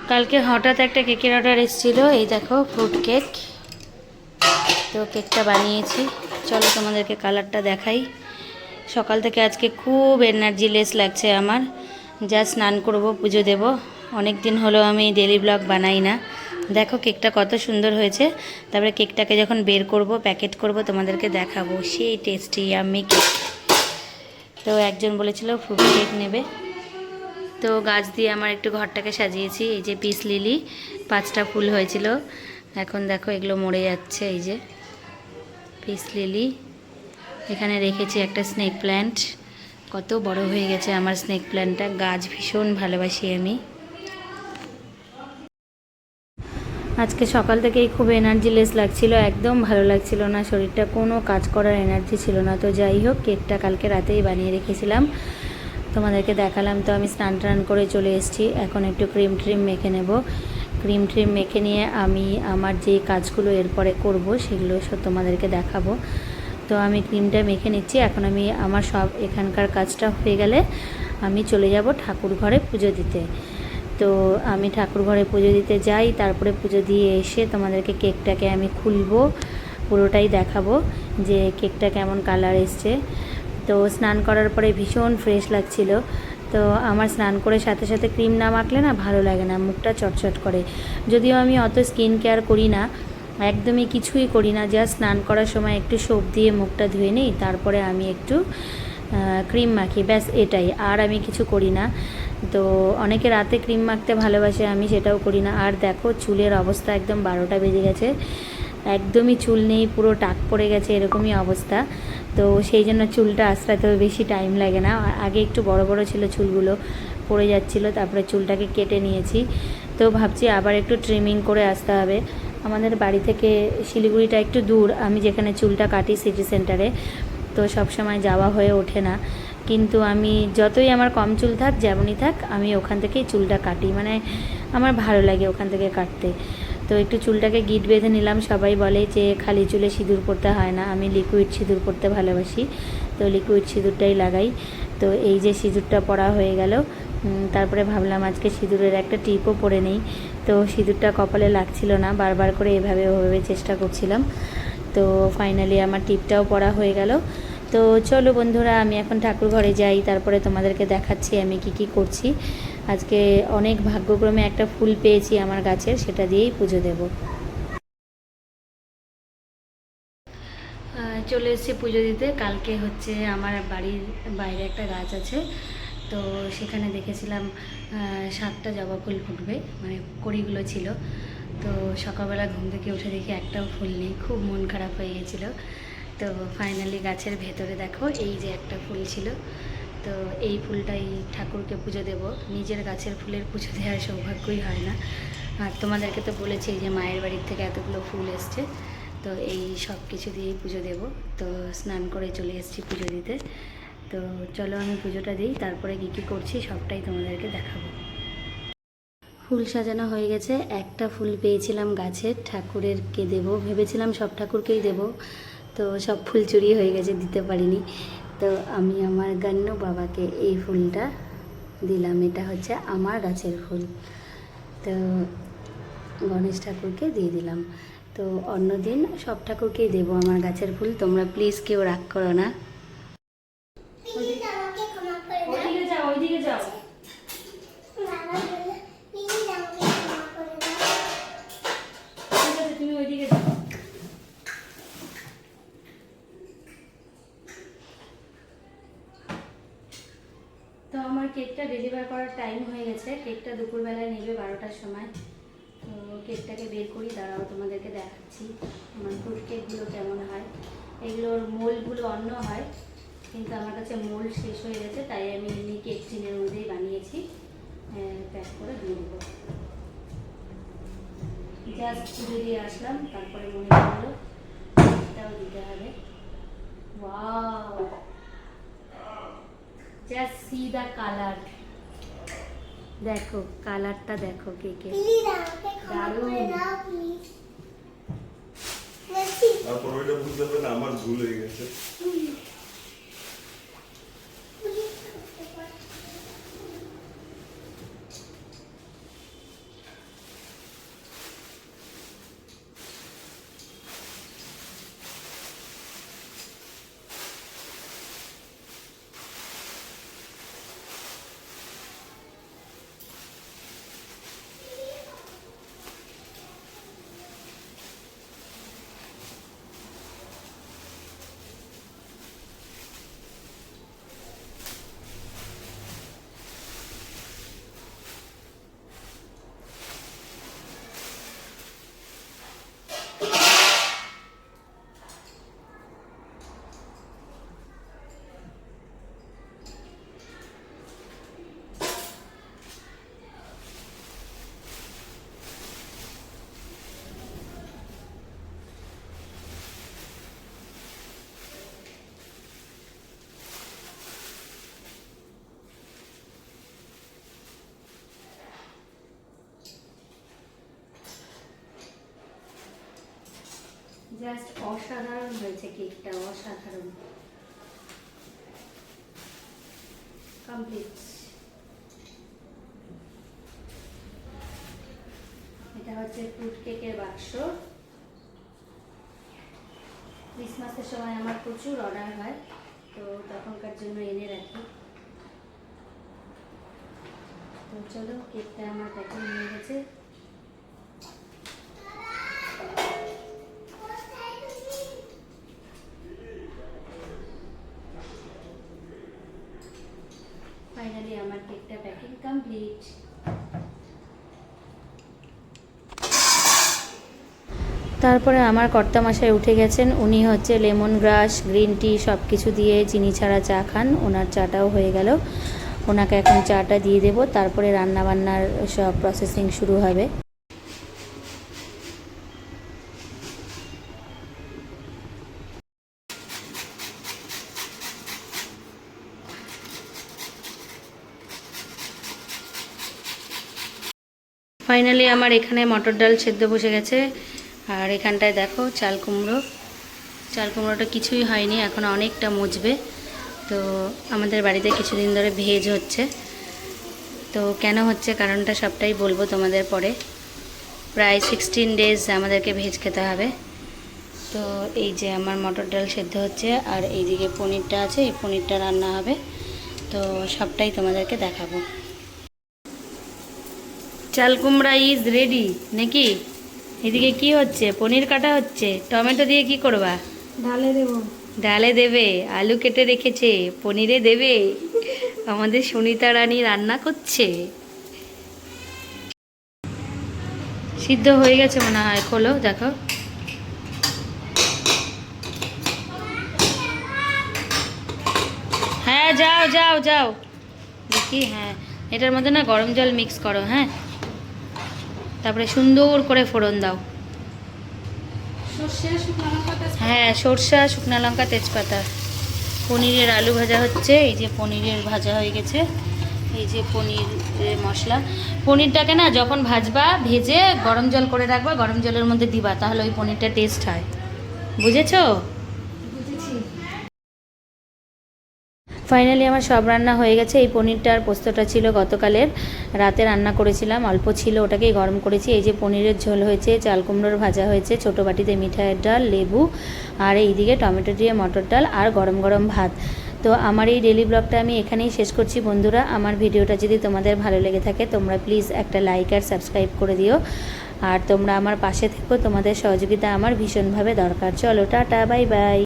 কালকে হঠাৎ একটা কেকের অর্ডার এসেছিল, এই দেখো ফ্রুট কেক। তো কেকটা বানিয়েছি, চলো তোমাদেরকে কালারটা দেখাই। সকাল থেকে আজকে খুব এনার্জি লেস লাগছে আমার, যা স্নান করব, পুজো দেব। অনেক দিন হলো আমি ডেলি ব্লগ বানাই না। দেখো কেকটা কত সুন্দর হয়েছে। তারপরে কেকটাকে যখন বের করব, প্যাকেট করব, তোমাদেরকে দেখাবো। সেই টেস্টি ইয়াম্মি কেক। তো একজন বলেছিল ফ্রুট কেক নেবে, তো গাছ দিয়ে আমার একটু ঘরটাকে সাজিয়েছি। এই যে পিস লিলি, 5টা ফুল হয়েছিল, এখন দেখো এগুলো মরে যাচ্ছে। এই যে পিস লিলি, এখানে রেখেছি একটা স্নেক প্ল্যান্ট। কত বড় হয়ে গেছে আমার স্নেক প্ল্যান্টটা। গাছ ভীষণ ভালোবাসি আমি। আজকে সকাল থেকেই খুব এনার্জি লেস লাগছিল, একদম ভালো লাগছিল না শরীরটা, কোনো কাজ করার এনার্জি ছিল না। তো যাই হোক, কেকটা কালকে রাতেই বানিয়ে রেখেছিলাম, তোমাদেরকে দেখালাম। তো আমি স্নান টান করে চলে এসেছি, এখন একটু ক্রিম ট্রিম মেখে নেব। ক্রিম ট্রিম মেখে নিয়ে আমি আমার যে কাজগুলো এরপরে করব সেগুলো সব তোমাদেরকে দেখাবো। তো আমি ক্রিমটা মেখে নিচ্ছি। এখন আমি আমার সব এখানকার কাজটা হয়ে গেলে আমি চলে যাব ঠাকুর ঘরে পুজো দিতে। তো আমি ঠাকুর ঘরে পুজো দিতে যাই, তারপরে পুজো দিয়ে এসে তোমাদেরকে কেকটাকে আমি খুলবো, পুরোটাই দেখাবো যে কেকটা কেমন কালার এসছে। তো স্নান করার পরে ভীষণ ফ্রেশ লাগছিল। তো আমার স্নান করে সাথে সাথে ক্রিম না মাখলে না ভালো লাগে না, মুখটা চটচট করে। যদিও আমি অত স্কিন কেয়ার করি না, একদমই কিছুই করি না, জাস্ট স্নান করার সময় একটু সোপ দিয়ে মুখটা ধুয়ে নিই, তারপরে আমি একটু ক্রিম মাখি, ব্যাস এটাই। আর আমি কিছু করি না। তো অনেকে রাতে ক্রিম মাখতে ভালোবাসে, আমি সেটাও করি না। আর দেখো চুলের অবস্থা একদম 12টা বেজে গেছে, একদমই চুল নেই, পুরো টাক পড়ে গেছে, এরকমই অবস্থা। তো সেই জন্য চুলটা আঁচড়াতেও বেশি টাইম লাগে না। আগে একটু বড় বড় ছিল চুলগুলো, পড়ে যাচ্ছিলো, তারপরে চুলটাকে কেটে নিয়েছি। তো ভাবছি আবার একটু ট্রিমিং করে আসতে হবে। আমাদের বাড়ি থেকে শিলিগুড়িটা একটু দূর, আমি যেখানে চুলটা কাটি সিটি সেন্টারে, তো সব সময় যাওয়া হয়ে ওঠে না। কিন্তু আমি যতই আমার কম চুল থাক, যেমনই থাক, আমি ওখান থেকেই চুলটা কাটি, মানে আমার ভালো লাগে ওখান থেকে কাটতে। তো একটু চুলটাকে গিট বেঁধে নিলাম। সবাই বলে যে খালি চুলে সিঁদুর পরতে হয় না, আমি লিকুইড সিঁদুর পরতে ভালোবাসি, তো লিকুইড সিঁদুরটাই লাগাই। তো এই যে সিঁদুরটা পরা হয়ে গেল, তারপরে ভাবলাম আজকে সিঁদুরের একটা টিপও পরে নেই। তো সিঁদুরটা কপালে লাগছিল না, বারবার করে এভাবে ওভাবে চেষ্টা করছিলাম। তো ফাইনালি আমার টিপটাও পরা হয়ে গেল। তো চলো বন্ধুরা, আমি এখন ঠাকুর ঘরে যাই, তারপরে তোমাদেরকে দেখাচ্ছি আমি কি করছি। আজকে অনেক ভাগ্যক্রমে একটা ফুল পেয়েছি আমার গাছের, সেটা দিয়েই পুজো দেব। চলে এসেছি পুজো দিতে। কালকে হচ্ছে আমার বাড়ির বাইরে একটা গাছ আছে, তো সেখানে দেখেছিলাম 7টা জবা ফুল ফুটবে, মানে কড়িগুলো ছিল। তো সকালবেলা ঘুম থেকে উঠে দেখি একটাও ফুল নেই, খুব মন খারাপ হয়ে গেছিলো। তো ফাইনালি গাছের ভেতরে দেখো এই যে একটা ফুল ছিল। তো এই ফুলটাই ঠাকুরকে পুজো দেব। নিজের গাছের ফুলের পুজো দেওয়ার সৌভাগ্যই হয় না। আর তোমাদেরকে তো বলেছি যে মায়ের বাড়ির থেকে এতগুলো ফুল এসছে, তো এই সব কিছু দিয়েই পুজো দেব। তো স্নান করে চলে এসেছি পুজো দিতে। তো চলো আমি পুজোটা দিই, তারপরে কী করছি সবটাই তোমাদেরকে দেখাবো। ফুল সাজানো হয়ে গেছে। একটা ফুল পেয়েছিলাম গাছের, ঠাকুরেরকে দেব ভেবেছিলাম, সব ঠাকুরকেই দেব। তো সব ফুল চুরি হয়ে গেছে, দিতে পারিনি। তো আমি আমার গান্য বাবাকে এই ফুলটা দিলাম, এটা হচ্ছে আমার গাছের ফুল। তো গণেশ ঠাকুরকে দিয়ে দিলাম। তো অন্যদিন সব ঠাকুরকেই দেবো আমার গাছের ফুল, তোমরা প্লিজ কেউ রাগ করো না। ওইদিকে যাও, ওইদিকে যাও। তুমি ওইদিকে যাও। তো আমার কেকটা ডেলিভার করার টাইম হয়ে গেছে। কেকটা দুপুরবেলায় নেবে 12টার সময়। তো কেকটাকে বের করি, দাঁড়াও তোমাদেরকে দেখাচ্ছি আমার ফ্রুট কেকগুলো কেমন হয়। এগুলোর মোল্ডগুলো অন্য হয়, কিন্তু আমার কাছে মোল্ড শেষ হয়ে গেছে, তাই আমি এমনি কেক টিনের মধ্যেই বানিয়েছি, প্যাক করে দিয়ে দেবো। জাস্ট পুজো দিয়ে আসলাম, তারপরে মনে পড়লো কেকটাও দিতে হবে। Wow, just see the colour, দেখো কালারটা দেখো কেকে, দারুণ। আমার ভুল হয়ে গেছে। জাস্ট অসাধারণ হয়েছে কেকটা, অসাধারণ। কমপ্লিট। এটা হচ্ছে ফ্রুট কেকের বাক্স। ক্রিসমাসের সময় আমার প্রচুর অর্ডার হয়, তো তখনকার জন্য এনে রাখি। তো চলো, কেকটা আমার প্যাকিং হয়ে গেছে। ফাইনালি আমার কেকটা প্যাকিং কমপ্লিট। তারপরে আমার কর্তামশাই উঠে গেছেন। উনি হচ্ছে লেমন গ্রাস, গ্রিন টি সব কিছু দিয়ে চিনি ছাড়া চা খান। ওনার চাটাও হয়ে গেল। ওনাকে এখন চাটা দিয়ে দেবো, তারপরে রান্নাবান্নার সব প্রসেসিং শুরু হবে। ফাইনালি আমার এখানে মটর ডাল সেদ্ধ বসে গেছে। আর এখানটায় দেখো চাল কুমড়ো। চাল কুমড়োটা কিছুই হয়নি, এখন অনেকটা মজবে। তো আমাদের বাড়িতে কিছুদিন ধরে ভেজ হচ্ছে। তো কেন হচ্ছে কারণটা সবটাই বলবো তোমাদের পরে। প্রায় 16 ডেজ আমাদেরকে ভেজ খেতে হবে। তো এই যে আমার মটর ডাল সেদ্ধ হচ্ছে, আর এইদিকে পনিরটা আছে, এই পনিরটা রান্না হবে। তো সবটাই তোমাদেরকে দেখাবো। চাল কুমড়া ইজ রেডি নাকি? এদিকে কি হচ্ছে? পনির কাটা হচ্ছে। টমেটো দিয়ে কি করবা? ডালে দেবো। ডালে দেবে, আলু কেটে রেখেছে, পনিরে দেবে। আমাদের সুনিতা রানী রান্না করছে। সিদ্ধ হয়ে গেছে মনে হয়, খোলো দেখো। হ্যাঁ যাও যাও যাও দেখি। হ্যাঁ, এটার মধ্যে না গরম জল মিক্স করো। হ্যাঁ, তারপরে সুন্দর করে ফোড়ন দাও। হ্যাঁ, সরষা, শুকনো লঙ্কা, তেজপাতা। পনিরের আলু ভাজা হচ্ছে। এই যে পনিরের ভাজা হয়ে গেছে। এই যে পনিরের মশলা। পনিরটাকে না যখন ভাজবা, ভেজে গরম জল করে রাখবা, গরম জলের মধ্যে দিবা, তাহলে ওই পনিরটা টেস্ট হয়। বুঝেছো? ফাইনালি আমার সব রান্না হয়ে গেছে। এই পনিরটা আর পোস্তটা ছিল গতকালের, রাতে রান্না করেছিলাম, অল্প ছিল, ওটাকেই গরম করেছি। এই যে পনিরের ঝোল হয়েছে, চাল কুমড়োর ভাজা হয়েছে, ছোটো বাটিতে মিঠাইয়ের ডাল, লেবু, আর এইদিকে টমেটো দিয়ে মটর ডাল, আর গরম গরম ভাত। তো আমার এই ডেলি ব্লগটা আমি এখানেই শেষ করছি বন্ধুরা। আমার ভিডিওটা যদি তোমাদের ভালো লেগে থাকে, তোমরা প্লিজ একটা লাইক আর সাবস্ক্রাইব করে দিও। আর তোমরা আমার পাশে থেকো, তোমাদের সহযোগিতা আমার ভীষণভাবে দরকার। চলো টাটা, বাই বাই।